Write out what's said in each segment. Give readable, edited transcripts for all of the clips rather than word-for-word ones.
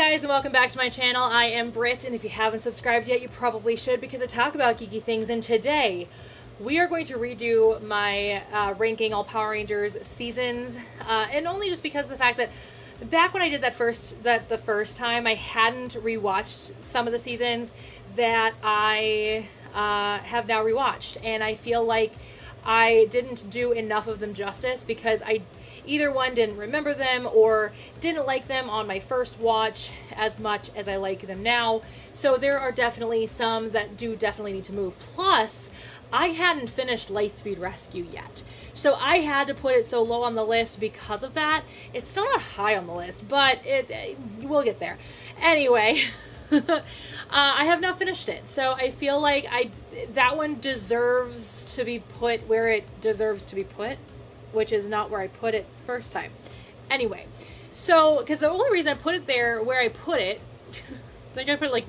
guys, and welcome back to my channel. I am Britt, and if you haven't subscribed yet, you probably should, because I talk about geeky things. And today we are going to redo my ranking all Power Rangers seasons, and only just because of the fact that back when I did the first time, I hadn't rewatched some of the seasons that I have now rewatched, and I feel like I didn't do enough of them justice, because I either one didn't remember them or didn't like them on my first watch as much as I like them now. So there are definitely some that do definitely need to move. Plus, I hadn't finished Lightspeed Rescue yet, so I had to put it so low on the list because of that. It's still not high on the list, but we'll get there. Anyway, I have not finished it, so I feel like that one deserves to be put where it deserves to be put, which is not where I put it first time. Anyway, so, because the only reason I put it there where I put it, I think I put it like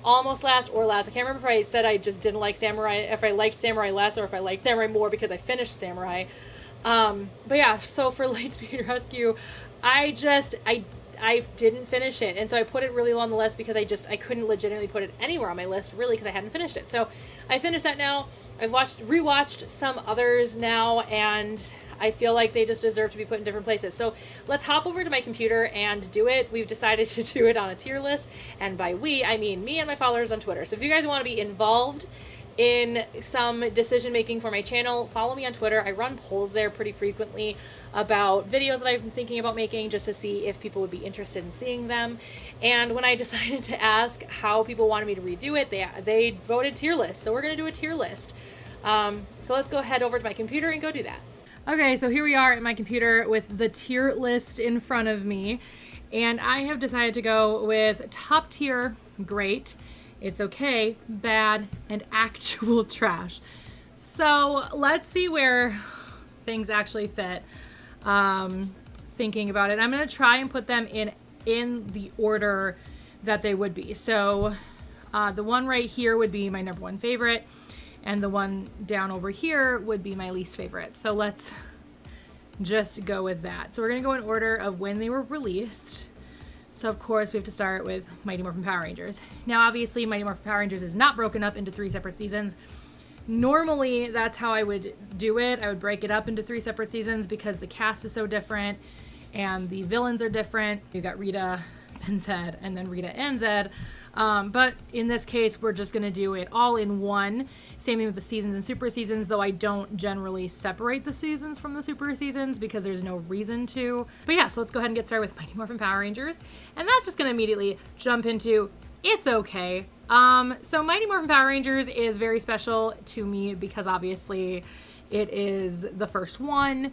almost last or last. I can't remember if I said I just didn't like Samurai, if I liked Samurai less, or if I liked Samurai more because I finished Samurai. But yeah, so for Lightspeed Rescue, I didn't finish it, and so I put it really low on the list because I couldn't legitimately put it anywhere on my list, really, because I hadn't finished it. So I finished that now. I've rewatched some others now, and I feel like they just deserve to be put in different places. So let's hop over to my computer and do it. We've decided to do it on a tier list, and by we, I mean me and my followers on Twitter. So if you guys want to be involved in some decision making for my channel, follow me on Twitter. I run polls there pretty frequently about videos that I've been thinking about making, just to see if people would be interested in seeing them. And when I decided to ask how people wanted me to redo it, they voted tier list. So we're going to do a tier list. So let's go head over to my computer and go do that. Okay, so here we are at my computer with the tier list in front of me, and I have decided to go with top tier, great, it's okay, bad, and actual trash. So let's see where things actually fit. Thinking about it, I'm going to try and put them in the order that they would be. So the one right here would be my number one favorite, and the one down over here would be my least favorite. So let's just go with that. So we're going to go in order of when they were released. So of course we have to start with Mighty Morphin Power Rangers. Now obviously Mighty Morphin Power Rangers is not broken up into 3 separate seasons. Normally that's how I would do it. I would break it up into 3 separate seasons because the cast is so different and the villains are different. You got Rita, then Zed, and then Rita and Zed. But in this case, we're just going to do it all in one. Same thing with the seasons and super seasons, though I don't generally separate the seasons from the super seasons because there's no reason to. But yeah, so let's go ahead and get started with Mighty Morphin Power Rangers. And that's just going to immediately jump into It's Okay. So Mighty Morphin Power Rangers is very special to me because obviously it is the first one.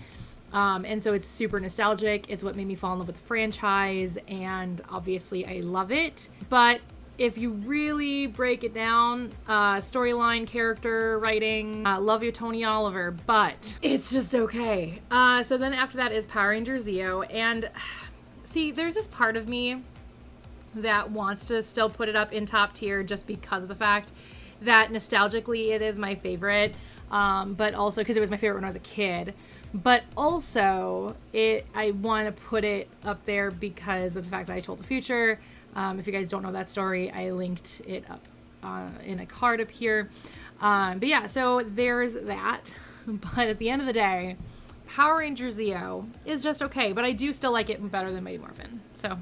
And so it's super nostalgic. It's what made me fall in love with the franchise, and obviously I love it. But if you really break it down, storyline, character, writing, love you, Tony Oliver, but it's just okay. So then after that is Power Rangers Zeo, and see, there's this part of me that wants to still put it up in top tier just because of the fact that nostalgically it is my favorite, but also because it was my favorite when I was a kid. But also, I want to put it up there because of the fact that I told the future. If you guys don't know that story, I linked it up in a card up here. But yeah, so there's that. But at the end of the day, Power Rangers Zeo is just okay. But I do still like it better than Mighty Morphin. So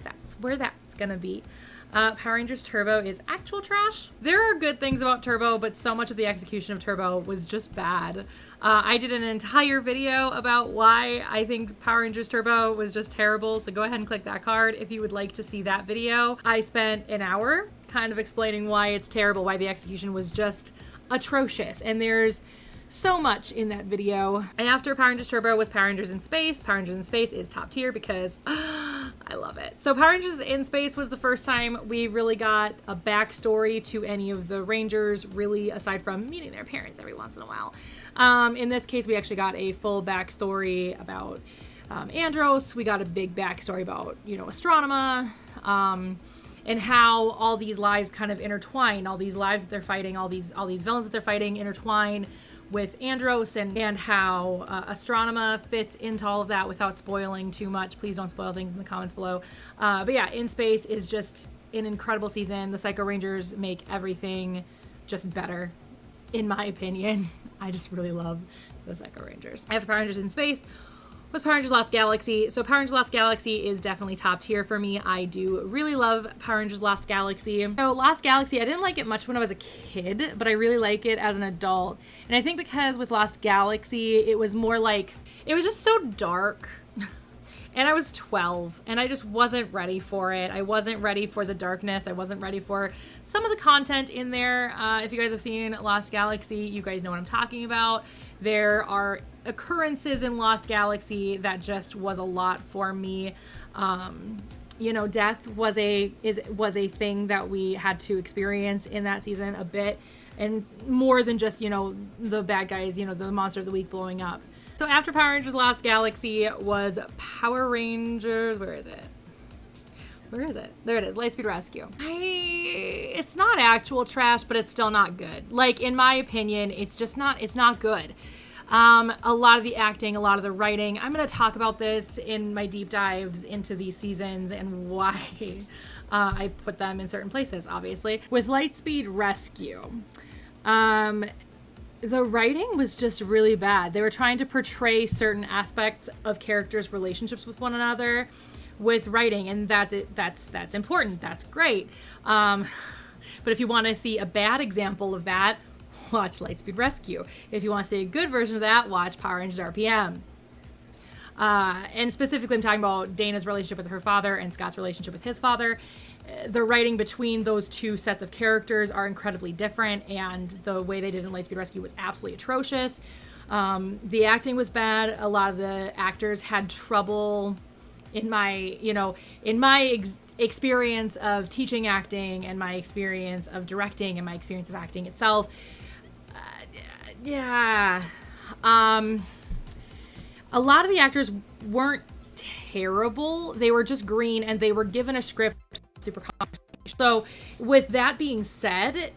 that's where that's going to be. Power Rangers Turbo is actual trash. There are good things about Turbo, but so much of the execution of Turbo was just bad. I did an entire video about why I think Power Rangers Turbo was just terrible, so go ahead and click that card if you would like to see that video. I spent an hour kind of explaining why it's terrible, why the execution was just atrocious, and there's so much in that video. And after Power Rangers Turbo was Power Rangers in Space. Power Rangers in Space is top tier because I love it. So Power Rangers in Space was the first time we really got a backstory to any of the Rangers, really, aside from meeting their parents every once in a while. In this case, we actually got a full backstory about Andros. We got a big backstory about, Astronema, and how all these lives kind of intertwine, all these lives that they're fighting, all these villains that they're fighting intertwine with Andros and how Astronema fits into all of that without spoiling too much. Please don't spoil things in the comments below. But yeah, In Space is just an incredible season. The Psycho Rangers make everything just better, in my opinion. I just really love the Psycho Rangers. After Power Rangers In Space was Power Rangers Lost Galaxy. So Power Rangers Lost Galaxy is definitely top tier for me. I do really love Power Rangers Lost Galaxy. So Lost Galaxy, I didn't like it much when I was a kid, but I really like it as an adult. And I think because with Lost Galaxy, it was more like, it was just so dark. And I was 12 and I just wasn't ready for it. I wasn't ready for the darkness. I wasn't ready for some of the content in there. If you guys have seen Lost Galaxy, you guys know what I'm talking about. There are occurrences in Lost Galaxy that just was a lot for me. You know, death was a thing that we had to experience in that season a bit, and more than just, you know, the bad guys, you know, the monster of the week blowing up. So after Power Rangers Lost Galaxy was Power Rangers, where is it? Where is it? There it is, Lightspeed Rescue. It's not actual trash, but it's still not good. Like, in my opinion, it's not good. A lot of the acting, a lot of the writing, I'm gonna talk about this in my deep dives into these seasons and why I put them in certain places, obviously. With Lightspeed Rescue, the writing was just really bad. They were trying to portray certain aspects of characters' relationships with one another with writing, and that's important. That's great. But if you want to see a bad example of that, watch Lightspeed Rescue. If you want to see a good version of that, watch Power Rangers RPM. And specifically, I'm talking about Dana's relationship with her father and Scott's relationship with his father. The writing between those two sets of characters are incredibly different, and the way they did in Lightspeed Rescue was absolutely atrocious. The acting was bad. A lot of the actors had trouble, in my experience of teaching acting and my experience of directing and my experience of acting itself. A lot of the actors weren't terrible. They were just green, and they were given a script super conversation. So with that being said,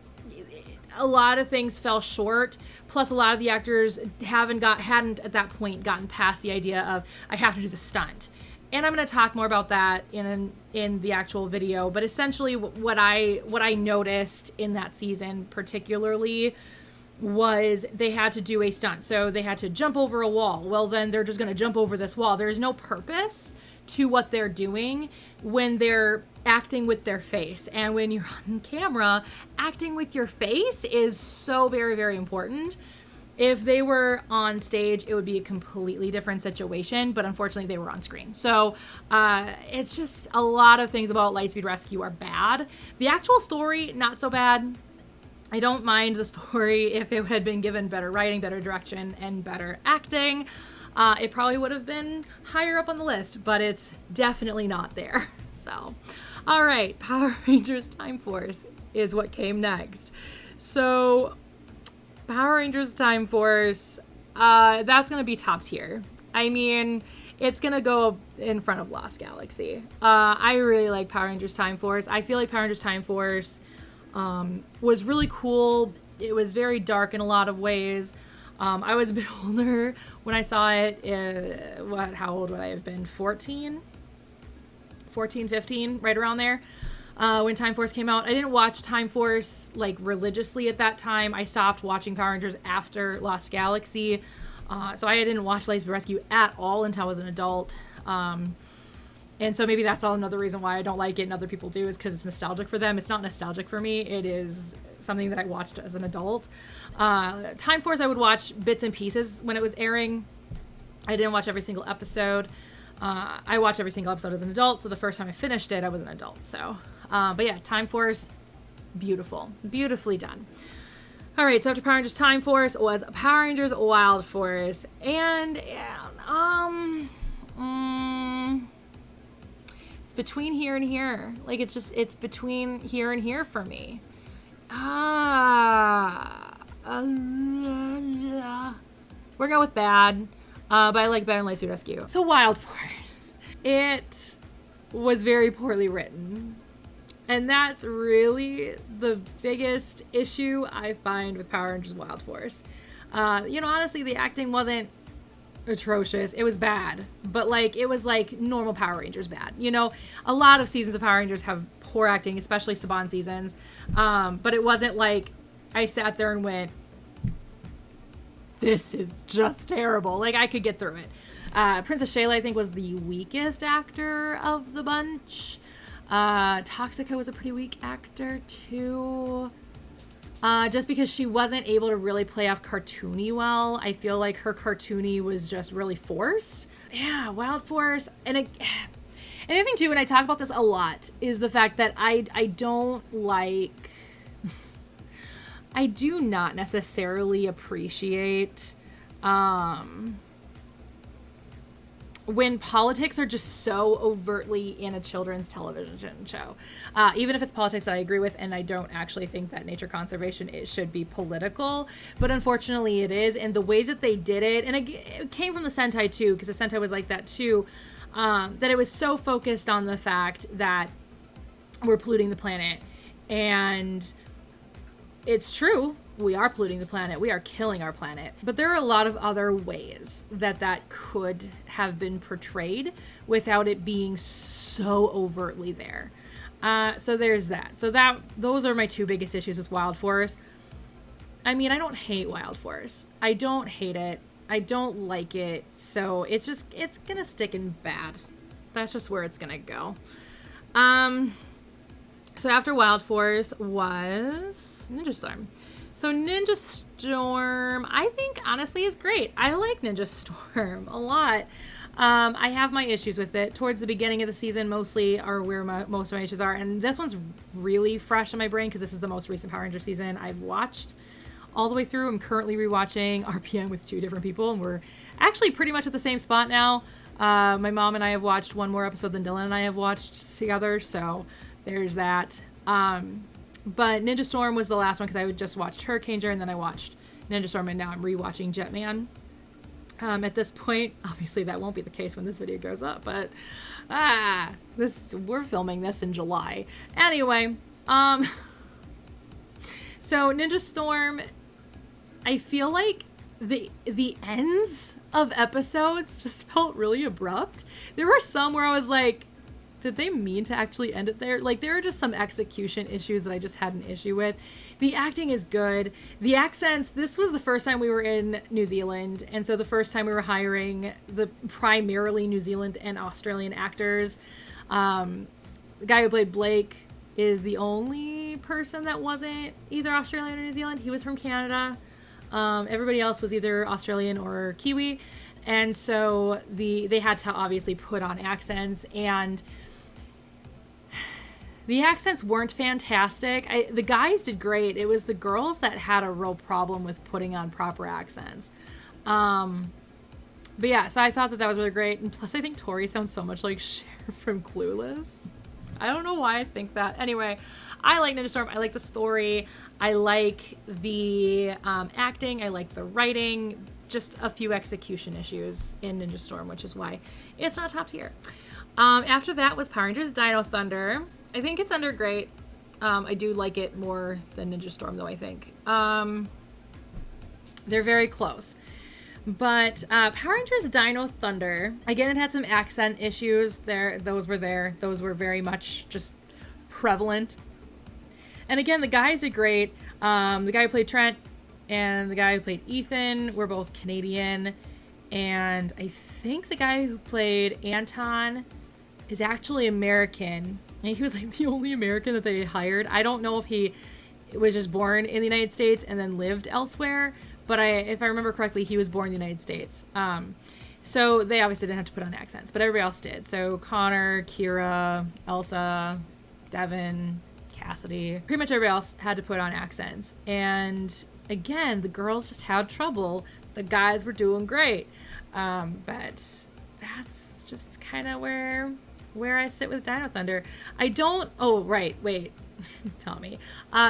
a lot of things fell short. Plus, a lot of the actors hadn't at that point gotten past the idea of, I have to do the stunt. And I'm going to talk more about that in the actual video. But essentially, what I noticed in that season particularly was they had to do a stunt. So they had to jump over a wall. Well, then they're just going to jump over this wall. There's no purpose to what they're doing when they're acting with their face. And when you're on camera, acting with your face is so very, very important. If they were on stage, it would be a completely different situation, but unfortunately they were on screen. So it's just a lot of things about Lightspeed Rescue are bad. The actual story, not so bad. I don't mind the story if it had been given better writing, better direction, and better acting. It probably would have been higher up on the list, but it's definitely not there. So, all right, Power Rangers Time Force is what came next. So, Power Rangers Time Force, that's going to be top tier. I mean, it's going to go in front of Lost Galaxy. I really like Power Rangers Time Force. I feel like Power Rangers Time Force was really cool. It was very dark in a lot of ways. I was a bit older when I saw it. How old would I have been? 14, 15, right around there. When Time Force came out. I didn't watch Time Force like religiously at that time. I stopped watching Power Rangers after Lost Galaxy. So I didn't watch Lightspeed Rescue at all until I was an adult. And so maybe that's all another reason why I don't like it and other people do, is because it's nostalgic for them. It's not nostalgic for me. It is something that I watched as an adult. Time Force, I would watch bits and pieces when it was airing. I didn't watch every single episode. I watched every single episode as an adult, so the first time I finished it, I was an adult. So, but yeah, Time Force, beautiful, beautifully done. All right, so after Power Rangers Time Force was Power Rangers Wild Force, and it's between here and here. Like, it's between here and here for me. We're going with bad. But I like better than Lightspeed Rescue. So Wild Force. It was very poorly written. And that's really the biggest issue I find with Power Rangers Wild Force. Honestly, the acting wasn't atrocious. It was bad, but like it was like normal Power Rangers bad. A lot of seasons of Power Rangers have poor acting, especially Saban seasons. But it wasn't like I sat there and went, this is just terrible. Like I could get through it. Princess Shayla, I think, was the weakest actor of the bunch. Toxica was a pretty weak actor too. Just because she wasn't able to really play off cartoony well. I feel like her cartoony was just really forced. Yeah, Wild Force. And another thing too, and I talk about this a lot, is the fact that I don't like... I do not necessarily appreciate when politics are just so overtly in a children's television show. Even if it's politics that I agree with, and I don't actually think that nature conservation should be political, but unfortunately it is. And the way that they did it, and it came from the Sentai too, because the Sentai was like that too, that it was so focused on the fact that we're polluting the planet. And it's true, we are polluting the planet, we are killing our planet, but there are a lot of other ways that could have been portrayed without it being so overtly there. So there's that. So those are my two biggest issues with Wild Force. I mean, I don't hate Wild Force. I don't hate it. I don't like it. So it's gonna stick in bad. That's just where it's gonna go. So after Wild Force was Ninja Storm. So Ninja Storm, I think honestly is great. I like Ninja Storm a lot. I have my issues with it. Towards the beginning of the season mostly are where most of my issues are. And this one's really fresh in my brain because this is the most recent Power Ranger season I've watched all the way through. I'm currently rewatching RPM with 2 different people, and we're actually pretty much at the same spot now. My mom and I have watched one more episode than Dylan and I have watched together, so there's that. But Ninja Storm was the last one because I just watched Hurricane Journey, and then I watched Ninja Storm, and now I'm rewatching Jetman. At this point, obviously that won't be the case when this video goes up, but we're filming this in July. Anyway, so Ninja Storm, I feel like the ends of episodes just felt really abrupt. There were some where I was like, did they mean to actually end it there? Like, there are just some execution issues that I just had an issue with. The acting is good. The accents, this was the first time we were in New Zealand, and so the first time we were hiring the primarily New Zealand and Australian actors. The guy who played Blake is the only person that wasn't either Australian or New Zealand. He was from Canada. Everybody else was either Australian or Kiwi. And so they had to obviously put on accents, and the accents weren't fantastic. The guys did great. It was the girls that had a real problem with putting on proper accents. But yeah, so I thought that was really great. And plus, I think Tori sounds so much like Cher from Clueless. I don't know why I think that. Anyway, I like Ninja Storm. I like the story. I like the acting. I like the writing. Just a few execution issues in Ninja Storm, which is why it's not top tier. After that was Power Rangers Dino Thunder. I think it's under great. I do like it more than Ninja Storm, though, I think. They're very close. But Power Rangers Dino Thunder, again, it had some accent issues there. Those were there. Those were very much just prevalent. And again, the guys did great. The guy who played Trent and the guy who played Ethan were both Canadian. And I think the guy who played Anton is actually American. And he was like the only American that they hired. I don't know if he was just born in the United States and then lived elsewhere. But if I remember correctly, he was born in the United States. So they obviously didn't have to put on accents, but everybody else did. So Connor, Kira, Elsa, Devin, Cassidy, pretty much everybody else had to put on accents. And again, the girls just had trouble. The guys were doing great. But that's just kind of where I sit with Dino Thunder. Wait, Tommy.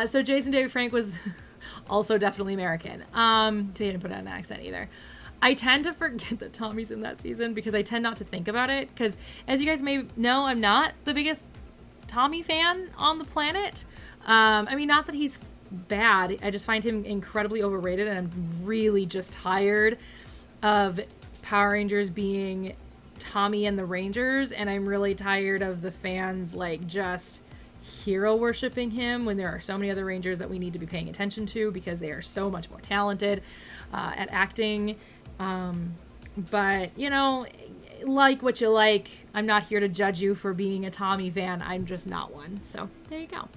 So Jason David Frank was also definitely American. He didn't put on an accent either. I tend to forget that Tommy's in that season because I tend not to think about it. Because as you guys may know, I'm not the biggest Tommy fan on the planet. I mean, not that he's bad. I just find him incredibly overrated, and I'm really just tired of Power Rangers being Tommy and the Rangers, and I'm really tired of the fans like just hero worshiping him when there are so many other Rangers that we need to be paying attention to because they are so much more talented at acting. But you know, like what you like. I'm not here to judge you for being a Tommy fan. I'm just not one. So there you go.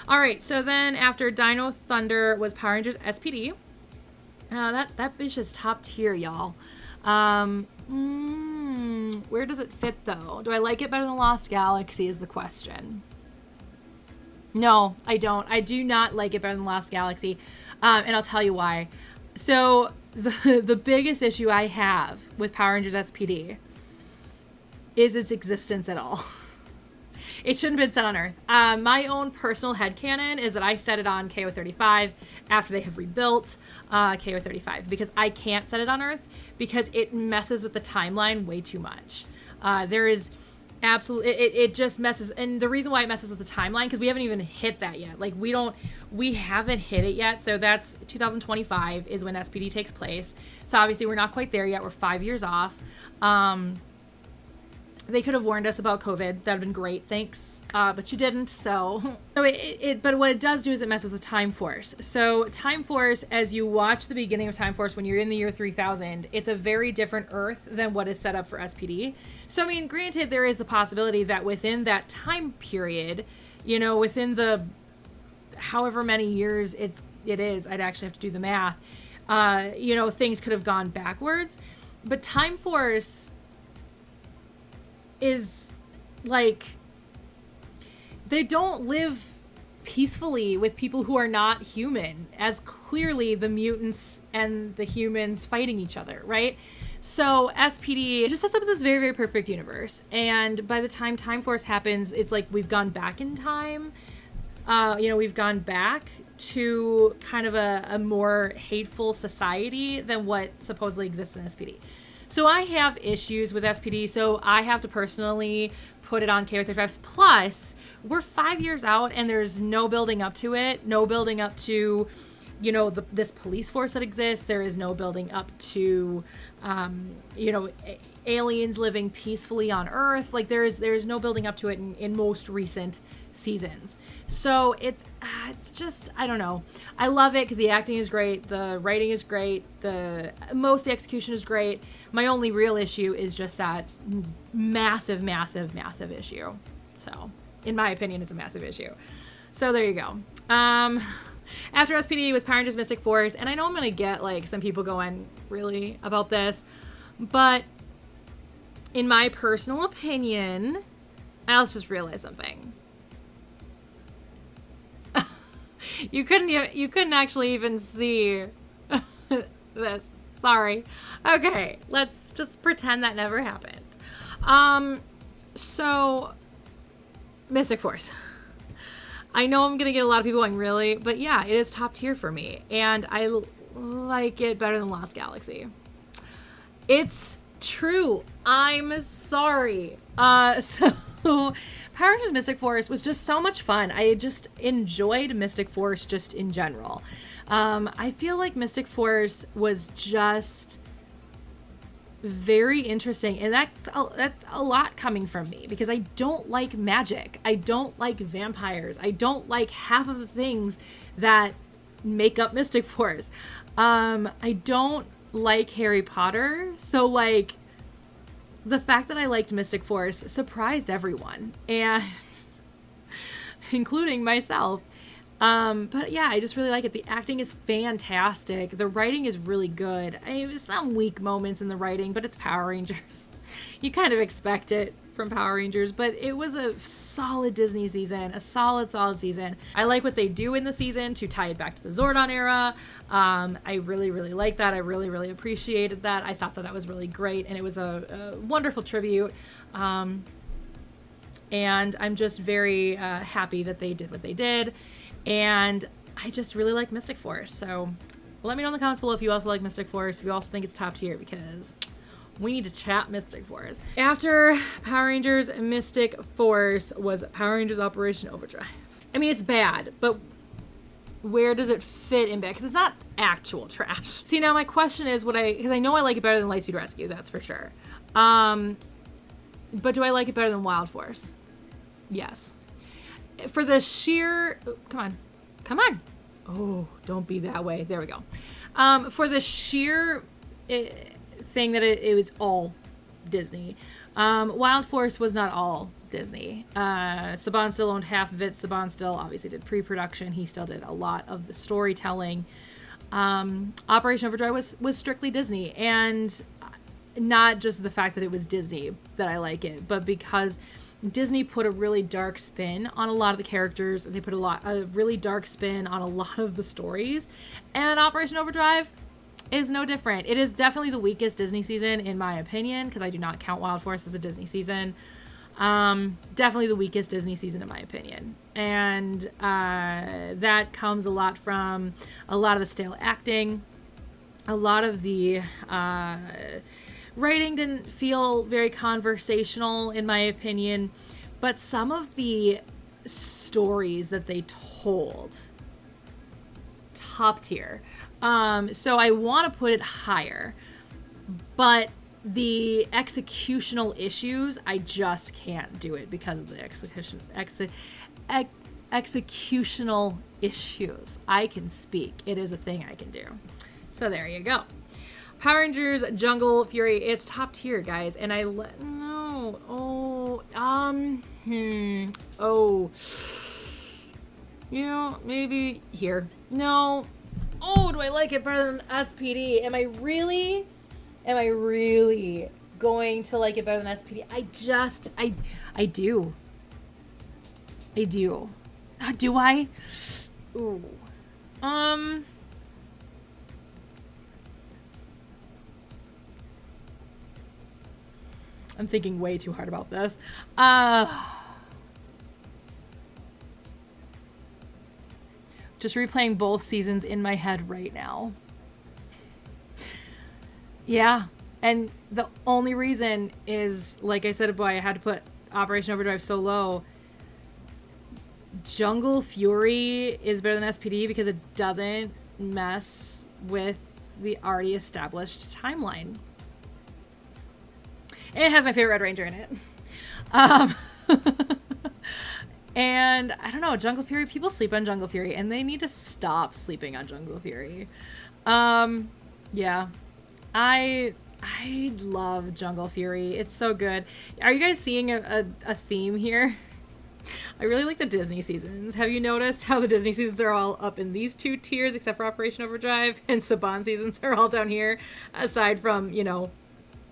All right. So then after Dino Thunder was Power Rangers SPD. That bitch is top tier, y'all. Where does it fit though? Do I like it better than Lost Galaxy is the question. No, I don't. I do not like it better than Lost Galaxy. And I'll tell you why. So the biggest issue I have with Power Rangers SPD is its existence at all. It shouldn't have been set on Earth. My own personal headcanon is that I set it on KO35 after they have rebuilt KO35 because I can't set it on Earth because it messes with the timeline way too much. There is absolutely, it just messes. And the reason why it messes with the timeline, because we haven't even hit that yet. Like we haven't hit it yet. So that's 2025 is when SPD takes place. So obviously we're not quite there yet. We're 5 years off. They could have warned us about COVID. That would have been great. Thanks. But you didn't. So but what it does do is it messes with Time Force. So Time Force, as you watch the beginning of Time Force when you're in the year 3000, it's a very different Earth than what is set up for SPD. So, I mean, granted, there is the possibility that within that time period, you know, within the however many years it is, I'd actually have to do the math, you know, things could have gone backwards. But Time Force is like, they don't live peacefully with people who are not human, as clearly the mutants and the humans fighting each other, right? So SPD just sets up this very, very perfect universe. And by the time Time Force happens, it's like we've gone back in time. You know, we've gone back to kind of a more hateful society than what supposedly exists in SPD. So I have issues with SPD, so I have to personally put it on KO35s. Plus, we're 5 years out and there's no building up to it, no building up to, you know, this police force that exists. There is no building up to, you know, aliens living peacefully on Earth. Like there's no building up to it in most recent seasons. So it's just, I don't know. I love it because the acting is great, the writing is great, the execution is great. My only real issue is just that massive issue. So in my opinion, it's a massive issue. So there you go. After SPD was Power Rangers Mystic Force, and I know I'm gonna get like some people going really about this, but in my personal opinion, I also just realized something. You couldn't actually even see this. Sorry. Okay, let's just pretend that never happened. So Mystic Force. I know I'm gonna get a lot of people going, really, but yeah, it is top tier for me, and I like it better than Lost Galaxy. It's true. I'm sorry. So Power Rangers Mystic Force was just so much fun. I just enjoyed Mystic Force just in general. I feel like Mystic Force was just very interesting, and that's a lot coming from me because I don't like magic. I don't like vampires. I don't like half of the things that make up Mystic Force. I don't like Harry Potter, so like the fact that I liked Mystic Force surprised everyone, and including myself. But yeah, I just really like it. The acting is fantastic. The writing is really good. I mean, some weak moments in the writing, but it's Power Rangers. You kind of expect it from Power Rangers, but it was a solid Disney season, a solid season. I like what they do in the season to tie it back to the Zordon era. I really, really like that. I really, really appreciated that. I thought that was really great, and it was a wonderful tribute. And I'm just very happy that they did what they did. And I just really like Mystic Force. So let me know in the comments below if you also like Mystic Force, if you also think it's top tier, because we need to chat Mystic Force. After Power Rangers Mystic Force was Power Rangers Operation Overdrive. I mean, it's bad, but where does it fit in bed? Because it's not actual trash. See, now my question is, because I know I like it better than Lightspeed Rescue, that's for sure. But do I like it better than Wild Force? Yes. For the sheer, come on. Oh, don't be that way. There we go. For the sheer thing that it was all Disney. Wild Force was not all Disney. Saban still owned half of it. Saban still obviously did pre-production. He still did a lot of the storytelling. Operation Overdrive was strictly Disney, and not just the fact that it was Disney that I like it, but because Disney put a really dark spin on a lot of the characters. They put a really dark spin on a lot of the stories, and Operation Overdrive is no different. It is definitely the weakest Disney season in my opinion, because I do not count Wild Force as a Disney season. Definitely the weakest Disney season in my opinion. And that comes a lot from a lot of the stale acting. A lot of the writing didn't feel very conversational in my opinion. But some of the stories that they told, top tier. So I want to put it higher. But the executional issues, I just can't do it because of the executional issues. I can speak. It is a thing I can do. So there you go. Power Rangers Jungle Fury. It's top tier, guys. And maybe here. No. Oh, do I like it better than SPD? Am I really going to like it better than SPD? I do. Do I? Ooh. I'm thinking way too hard about this. Just replaying both seasons in my head right now. Yeah, and the only reason is, like I said, I had to put Operation Overdrive so low. Jungle Fury is better than SPD because it doesn't mess with the already established timeline. And it has my favorite Red Ranger in it. And I don't know, Jungle Fury, people sleep on Jungle Fury, and they need to stop sleeping on Jungle Fury. Yeah. I love Jungle Fury. It's so good. Are you guys seeing a theme here? I really like the Disney seasons. Have you noticed how the Disney seasons are all up in these two tiers except for Operation Overdrive, and Saban seasons are all down here, aside from,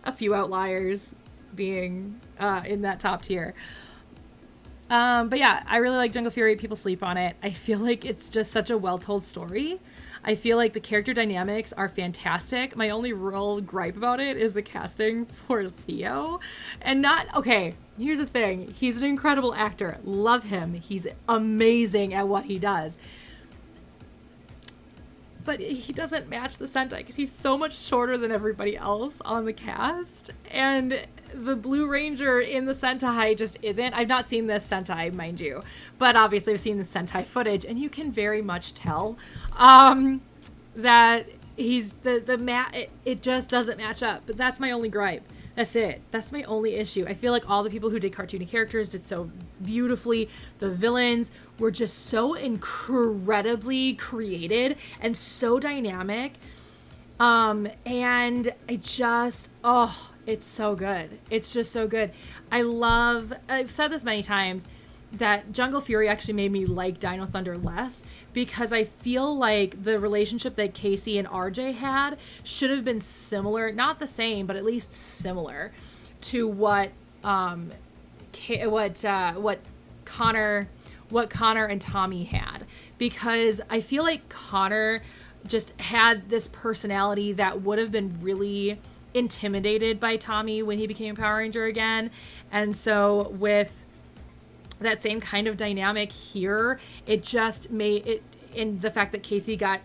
a few outliers being in that top tier. But yeah, I really like Jungle Fury. People sleep on it. I feel like it's just such a well-told story. I feel like the character dynamics are fantastic. My only real gripe about it is the casting for Theo. Okay, here's the thing. He's an incredible actor. Love him. He's amazing at what he does. But he doesn't match the Sentai because he's so much shorter than everybody else on the cast. And the Blue Ranger in the Sentai just isn't. I've not seen this Sentai, mind you. But obviously I've seen the Sentai footage, and you can very much tell that he's it just doesn't match up. But that's my only gripe. That's it. That's my only issue. I feel like all the people who did cartoony characters did so beautifully. The villains were just so incredibly created and so dynamic. And it's so good. It's just so good. I've said this many times, that Jungle Fury actually made me like Dino Thunder less, because I feel like the relationship that Casey and RJ had should have been similar, not the same, but at least similar to what Connor and Tommy had, because I feel like Connor just had this personality that would have been really intimidated by Tommy when he became a Power Ranger again. And so with that same kind of dynamic here, it just made it, in the fact that Casey got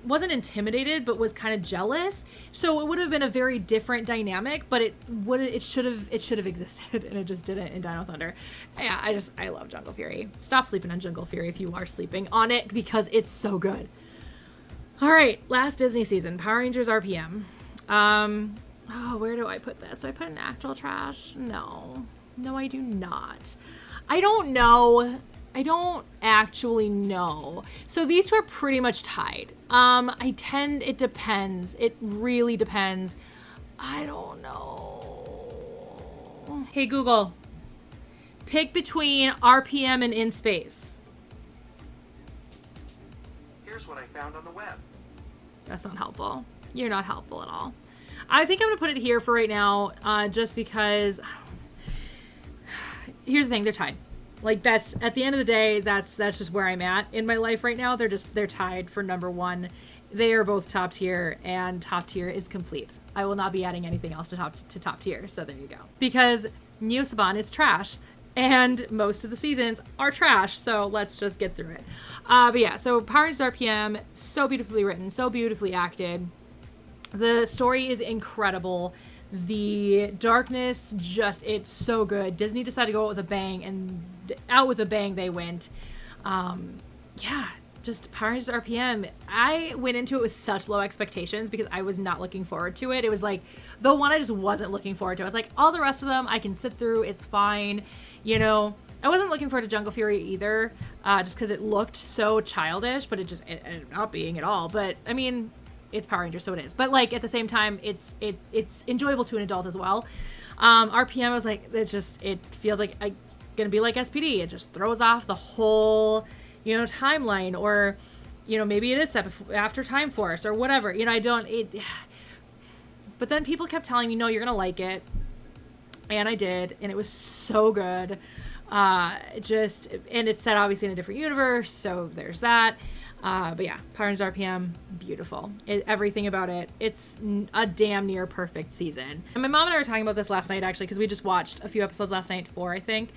wasn't intimidated, but was kind of jealous. So it would have been a very different dynamic, but it should have existed, and it just didn't in Dino Thunder. Yeah, I love Jungle Fury. Stop sleeping on Jungle Fury if you are sleeping on it, because it's so good. All right, last Disney season, Power Rangers RPM. Oh, where do I put this? Do I put in actual trash? No, I do not. I don't know. I don't actually know. So these two are pretty much tied. It depends. It really depends. I don't know. Hey, Google, pick between RPM and In Space. Here's what I found on the web. That's not helpful. You're not helpful at all. I think I'm gonna put it here for right now, just because, here's the thing, they're tied. Like, that's, at the end of the day, that's just where I'm at in my life right now. They're tied for number one. They are both top tier, and top tier is complete. I will not be adding anything else to top tier, so there you go. Because Neo Saban is trash, and most of the seasons are trash, so let's just get through it. But yeah, so Power Rangers RPM, so beautifully written, so beautifully acted. The story is incredible. The darkness, it's so good. Disney decided to go out with a bang, and out with a bang they went. Yeah, just Power Rangers RPM. I went into it with such low expectations because I was not looking forward to it. It was like the one I just wasn't looking forward to. I was like, all the rest of them I can sit through. It's fine. You know, I wasn't looking forward to Jungle Fury either, just because it looked so childish, but it ended up not being at all. But I mean, it's Power Rangers, so it is. But like at the same time, it's enjoyable to an adult as well. RPM was like, it feels like it's gonna be like SPD. It just throws off the whole, timeline, or, maybe it is set after Time Force or whatever. But then people kept telling me, no, you're gonna like it, and I did, and it was so good. And it's set obviously in a different universe, so there's that. But yeah, Power Rangers RPM, beautiful. Everything about it. It's a damn near perfect season. And my mom and I were talking about this last night, actually, because we just watched a few episodes last night, 4, I think.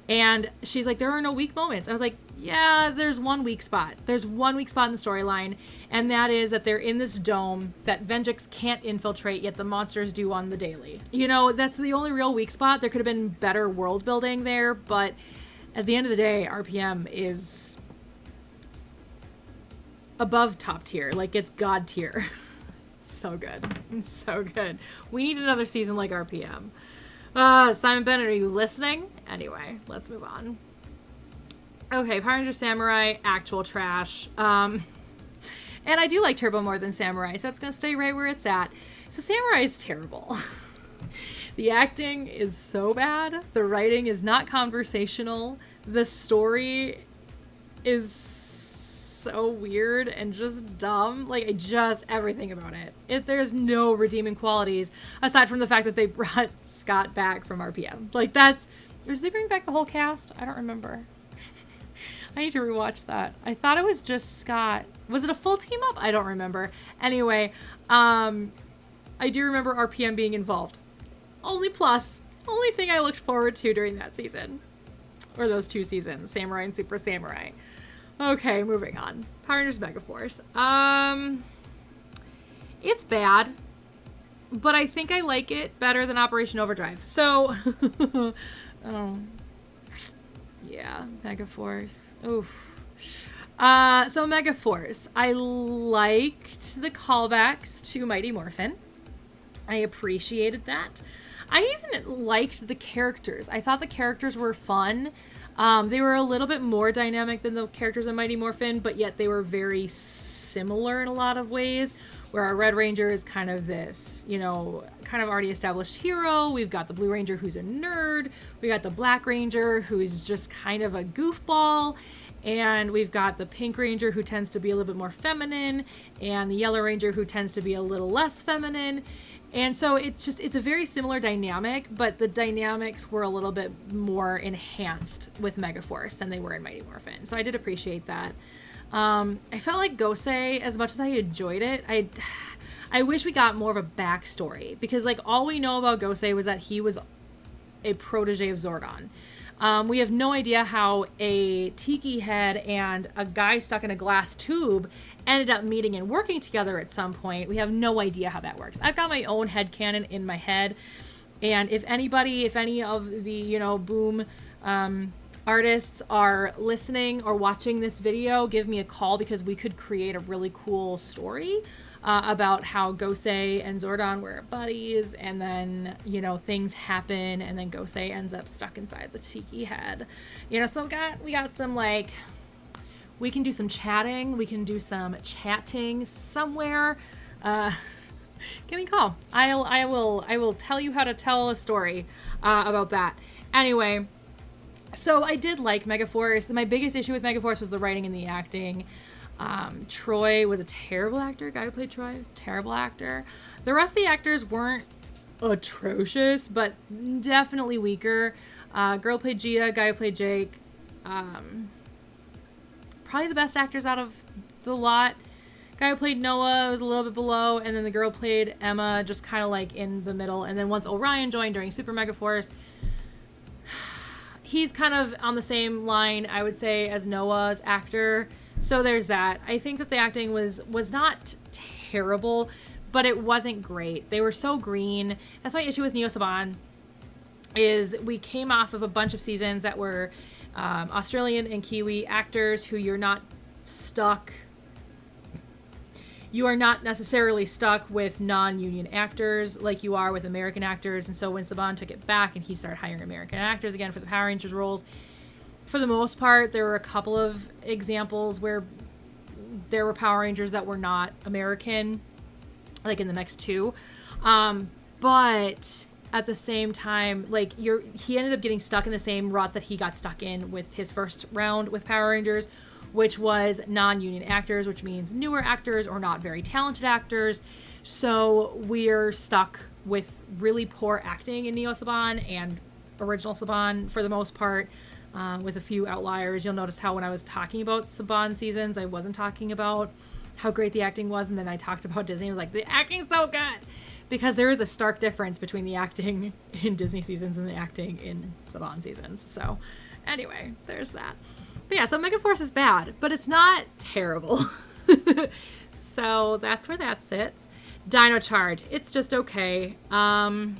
And she's like, there are no weak moments. I was like, yeah, there's one weak spot. There's one weak spot in the storyline, and that is that they're in this dome that Venjix can't infiltrate, yet the monsters do on the daily. That's the only real weak spot. There could have been better world building there, but at the end of the day, RPM is above top tier. Like, it's god tier. So good. It's so good. We need another season like RPM. Simon Bennett, are you listening? Anyway, let's move on. Okay, Power Rangers Samurai, actual trash. And I do like Turbo more than Samurai, so it's gonna stay right where it's at. So Samurai is terrible. The acting is so bad. The writing is not conversational. The story is so weird and just dumb. Like, everything about it. There's no redeeming qualities aside from the fact that they brought Scott back from RPM. Like, did they bring back the whole cast? I don't remember. I need to rewatch that. I thought it was just Scott. Was it a full team up? I don't remember. Anyway, I do remember RPM being involved. Only thing I looked forward to during that season. Or those 2 seasons, Samurai and Super Samurai. Okay, moving on. Power Rangers Megaforce. It's bad, but I think I like it better than Operation Overdrive. So, yeah, Megaforce. Oof. So Megaforce. I liked the callbacks to Mighty Morphin. I appreciated that. I even liked the characters. I thought the characters were fun. They were a little bit more dynamic than the characters in Mighty Morphin, but yet they were very similar in a lot of ways, where our Red Ranger is kind of this, kind of already established hero. We've got the Blue Ranger, who's a nerd. We got the Black Ranger, who's just kind of a goofball. And we've got the Pink Ranger, who tends to be a little bit more feminine, and the Yellow Ranger, who tends to be a little less feminine. And so it's a very similar dynamic, but the dynamics were a little bit more enhanced with Megaforce than they were in Mighty Morphin. So I did appreciate that. I felt like Gosei, as much as I enjoyed it, I wish we got more of a backstory, because like all we know about Gosei was that he was a protege of Zordon. We have no idea how a tiki head and a guy stuck in a glass tube ended up meeting and working together at some point. We have no idea how that works. I've got my own headcanon in my head. And if any of the, you know, Boom artists are listening or watching this video, give me a call, because we could create a really cool story about how Gosei and Zordon were buddies, and then, you know, things happen, and then Gosei ends up stuck inside the tiki head. You know, so we got some, like, we can do some chatting. We can do some chatting somewhere. Give me a call. I will tell you how to tell a story about that. Anyway, so I did like Megaforce. My biggest issue with Megaforce was the writing and the acting. Troy was a terrible actor. Guy who played Troy was a terrible actor. The rest of the actors weren't atrocious, but definitely weaker. Girl played Gia. Guy who played Jake. Probably the best actors out of the lot. Guy who played Noah was a little bit below, and then the girl played Emma, just kind of like in the middle. And then once Orion joined during Super Megaforce, he's kind of on the same line, I would say, as Noah's actor. So there's that. I think that the acting was not terrible, but it wasn't great. They were so green. That's my issue with Neo Saban, is we came off of a bunch of seasons that were Australian and Kiwi actors who you're not stuck. You are not necessarily stuck with non-union actors like you are with American actors. And so when Saban took it back and he started hiring American actors again for the Power Rangers roles, for the most part, there were a couple of examples where there were Power Rangers that were not American, like in the next two. But at the same time, like he ended up getting stuck in the same rut that he got stuck in with his first round with Power Rangers, which was non-union actors, which means newer actors or not very talented actors. So we're stuck with really poor acting in Neo Saban and original Saban for the most part, with a few outliers. You'll notice how when I was talking about Saban seasons, I wasn't talking about how great the acting was, and then I talked about Disney. I was like, the acting's so good! Because there is a stark difference between the acting in Disney seasons and the acting in Saban seasons. So anyway, there's that. But yeah, so Megaforce is bad, but it's not terrible. So that's where that sits. Dino Charge, it's just okay. I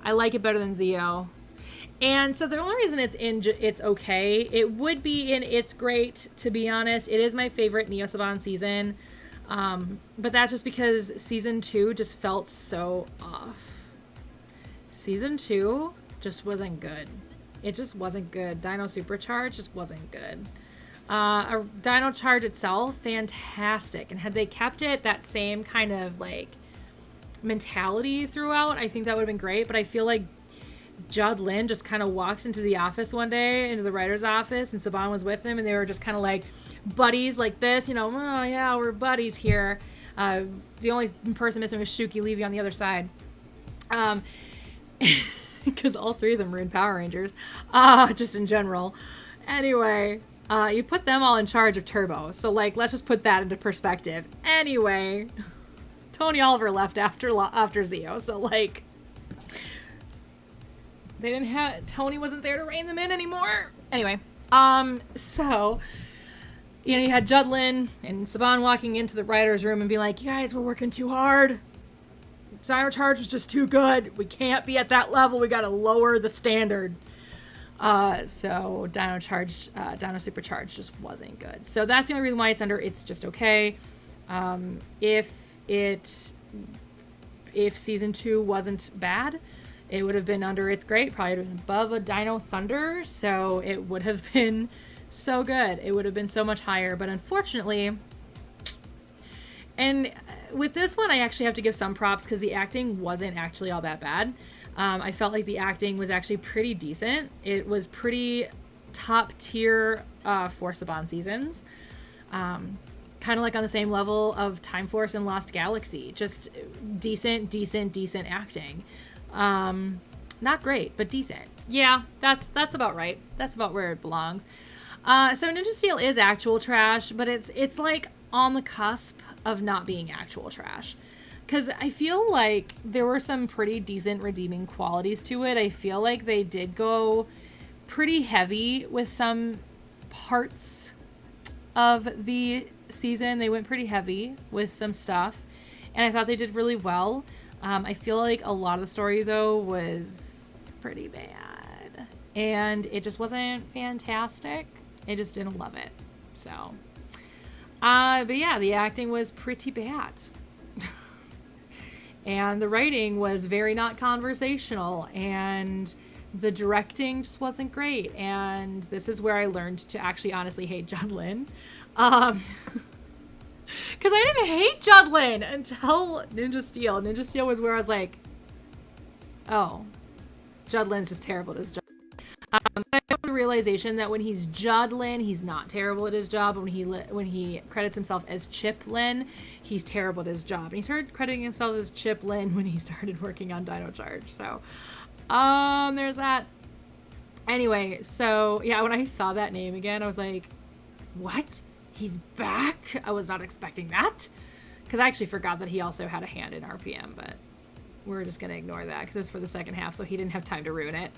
like it better than Zeo. And so the only reason it's okay, it would be in It's Great, to be honest. It is my favorite Neo Saban season. But that's just because season 2 just felt so off. Season 2 just wasn't good. It just wasn't good. Dino Supercharge just wasn't good. Dino Charge itself, fantastic. And had they kept it that same kind of like mentality throughout, I think that would have been great. But I feel like Judd Lin just kind of walked into the office one day, into the writer's office, and Saban was with him, and they were just kind of like buddies like this, you know, oh yeah, we're buddies here. The only person missing was Shuki Levy on the other side. Because all three of them were in Power Rangers, just in general. Anyway, you put them all in charge of Turbo, so like, let's just put that into perspective. Anyway, Tony Oliver left after Zeo, so like, they didn't have, Tony wasn't there to rein them in anymore. Anyway, so, you know, you had Judd Lin and Saban walking into the writer's room and be like, you guys, we're working too hard. Dino Charge was just too good. We can't be at that level. We got to lower the standard. So Dino Supercharge just wasn't good. So that's the only reason why it's under It's Just Okay. If season 2 wasn't bad, it would have been under It's Great, probably been above a Dino Thunder, so it would have been so good. It would have been so much higher, but unfortunately, and with this one, I actually have to give some props because the acting wasn't actually all that bad. I felt like the acting was actually pretty decent. It was pretty top tier for Saban seasons. Kind of like on the same level of Time Force and Lost Galaxy. Just decent acting. Not great, but decent. Yeah, that's about right. That's about where it belongs. So Ninja Steel is actual trash, but it's like on the cusp of not being actual trash. Because I feel like there were some pretty decent redeeming qualities to it. I feel like they did go pretty heavy with some parts of the season. They went pretty heavy with some stuff, and I thought they did really well. I feel like a lot of the story, though, was pretty bad, and it just wasn't fantastic. I just didn't love it. So, but yeah, the acting was pretty bad. And the writing was very not conversational, and the directing just wasn't great. And this is where I learned to actually honestly hate Judlin. Because I didn't hate Judlin until Ninja Steel. Ninja Steel was where I was like, oh, Judlin's just terrible at his job. But I have the realization that when he's Judlin, he's not terrible at his job. When he credits himself as Chiplin, he's terrible at his job. And he started crediting himself as Chiplin when he started working on Dino Charge. So, there's that. Anyway, so yeah, when I saw that name again, I was like, what? He's back? I was not expecting that. Because I actually forgot that he also had a hand in RPM, but we're just going to ignore that because it was for the second half, so he didn't have time to ruin it.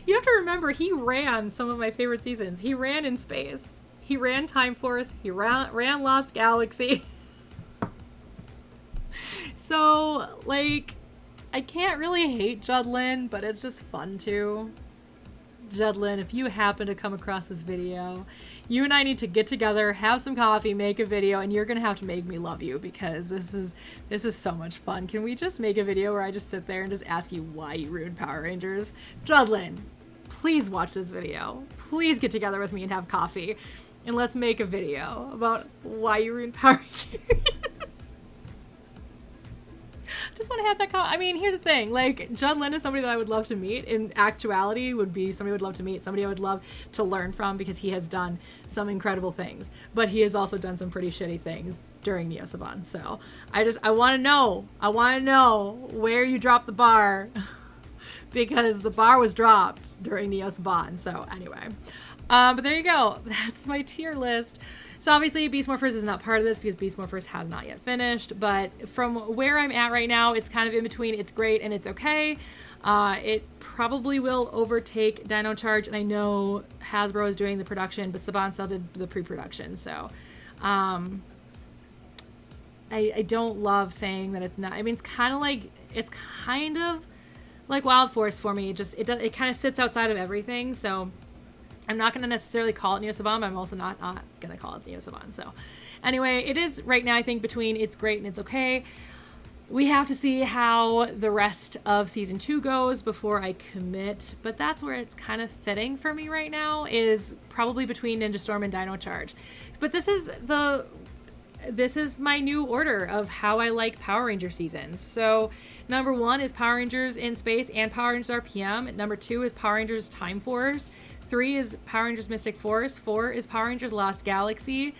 You have to remember, he ran some of my favorite seasons. He ran In Space. He ran Time Force. He ran Lost Galaxy. So, like, I can't really hate Judlin, but it's just fun to. Judlin, if you happen to come across this video, you and I need to get together, have some coffee, make a video, and you're gonna have to make me love you because this is so much fun. Can we just make a video where I just sit there and just ask you why you ruined Power Rangers? Judlin, please watch this video. Please get together with me and have coffee, and let's make a video about why you ruined Power Rangers. Just want to have that I mean, here's the thing. Like, Judlin is somebody that I would love to meet. In actuality, would be somebody I would love to meet. Somebody I would love to learn from because he has done some incredible things. But he has also done some pretty shitty things during Neo Saban. So, I want to know. I want to know where you dropped the bar. Because the bar was dropped during Neo Saban. So, anyway. But there you go. That's my tier list. So obviously Beast Morphers is not part of this because Beast Morphers has not yet finished, but from where I'm at right now, it's kind of in between it's great and it's okay. It probably will overtake Dino Charge, and I know Hasbro is doing the production, but Saban still did the pre-production, so I don't love saying that it's not. I mean, it's kind of like Wild Force for me. It kind of sits outside of everything, so I'm not going to necessarily call it Neo Saban, but I'm also not going to call it Neo Saban. So anyway, it is right now, I think, between it's great and it's okay. We have to see how the rest of season 2 goes before I commit, but that's where it's kind of fitting for me right now, is probably between Ninja Storm and Dino Charge. But this is my new order of how I like Power Ranger seasons. So number 1 is Power Rangers in Space and Power Rangers RPM. Number 2 is Power Rangers Time Force. 3 is Power Rangers Mystic Force. 4 is Power Rangers Lost Galaxy.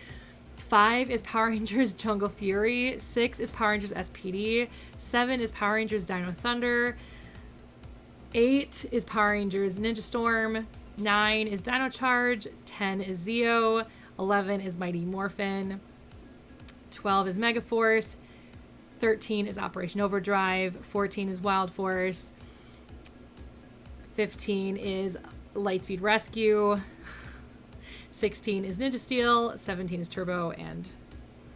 5 is Power Rangers Jungle Fury. 6 is Power Rangers SPD. 7 is Power Rangers Dino Thunder. 8 is Power Rangers Ninja Storm. 9 is Dino Charge. 10 is Zeo. 11 is Mighty Morphin. 12 is Megaforce. 13 is Operation Overdrive. 14 is Wild Force. 15 is Lightspeed Rescue. 16 is Ninja Steel. 17 is Turbo. And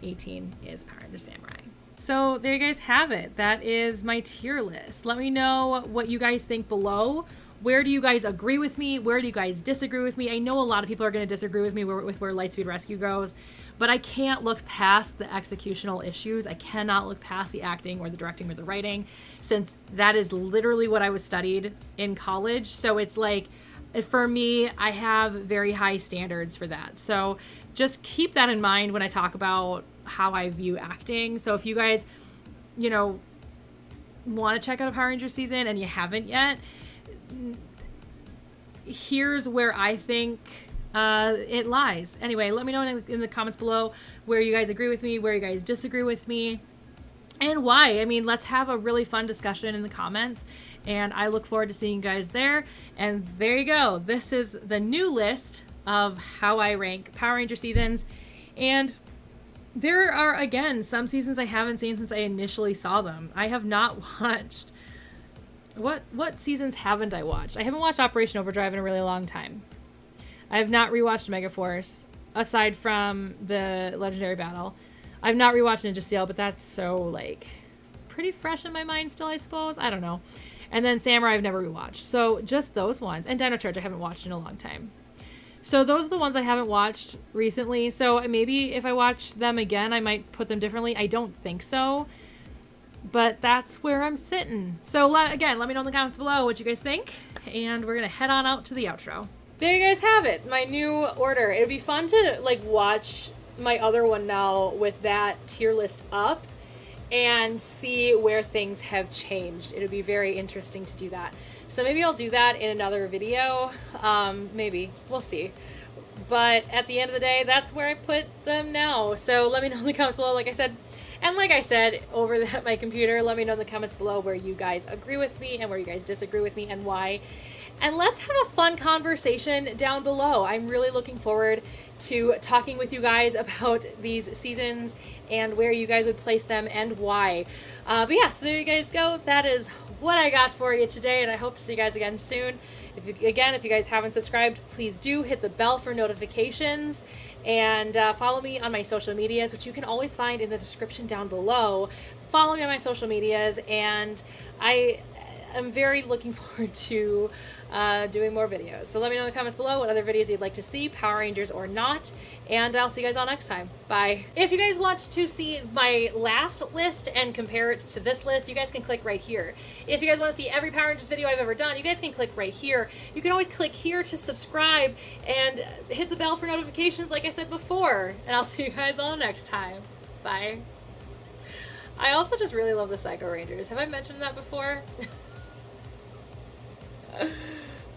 18 is Power Ranger Samurai. So there you guys have it. That is my tier list. Let me know what you guys think below. Where do you guys agree with me? Where do you guys disagree with me? I know a lot of people are going to disagree with me with where Lightspeed Rescue goes, but I can't look past the executional issues. I cannot look past the acting or the directing or the writing, since that is literally what I was studied in college. So it's like, for me, I have very high standards for that. So just keep that in mind when I talk about how I view acting. So if you guys, want to check out a Power Rangers season and you haven't yet, here's where I think it lies. Anyway, let me know in the comments below where you guys agree with me, where you guys disagree with me, and why. I mean, let's have a really fun discussion in the comments, and I look forward to seeing you guys there. And there you go. This is the new list of how I rank Power Ranger seasons. And there are, again, some seasons I haven't seen since I initially saw them. I have not watched... What seasons haven't I watched? I haven't watched Operation Overdrive in a really long time. I have not rewatched Megaforce. aside from the legendary battle. I've not rewatched Ninja Steel, but that's so like pretty fresh in my mind still, I suppose. I don't know. And then Samurai I've never rewatched. So just those ones. And Dino Charge I haven't watched in a long time. So those are the ones I haven't watched recently. So maybe if I watch them again, I might put them differently. I don't think so. But that's where I'm sitting. So again, let me know in the comments below what you guys think. And we're going to head on out to the outro. There you guys have it. My new order. It'd be fun to like watch my other one now with that tier list up and see where things have changed. It'll be very interesting to do that. So maybe I'll do that in another video. Maybe. We'll see. But at the end of the day, that's where I put them now. So let me know in the comments below, like I said. And like I said, over my computer, let me know in the comments below where you guys agree with me and where you guys disagree with me and why. And let's have a fun conversation down below. I'm really looking forward to talking with you guys about these seasons and where you guys would place them and why. But yeah, so there you guys go. That is what I got for you today, and I hope to see you guys again soon. If you guys haven't subscribed, please do hit the bell for notifications. And follow me on my social medias, which you can always find in the description down below. Follow me on my social medias, and I am very looking forward to doing more videos. So let me know in the comments below what other videos you'd like to see, Power Rangers or not, and I'll see you guys all next time. Bye. If you guys want to see my last list and compare it to this list, you guys can click right here. If you guys want to see every Power Rangers video I've ever done, you guys can click right here. You can always click here to subscribe and hit the bell for notifications like I said before. And I'll see you guys all next time. Bye. I also just really love the Psycho Rangers. Have I mentioned that before?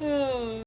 Oh.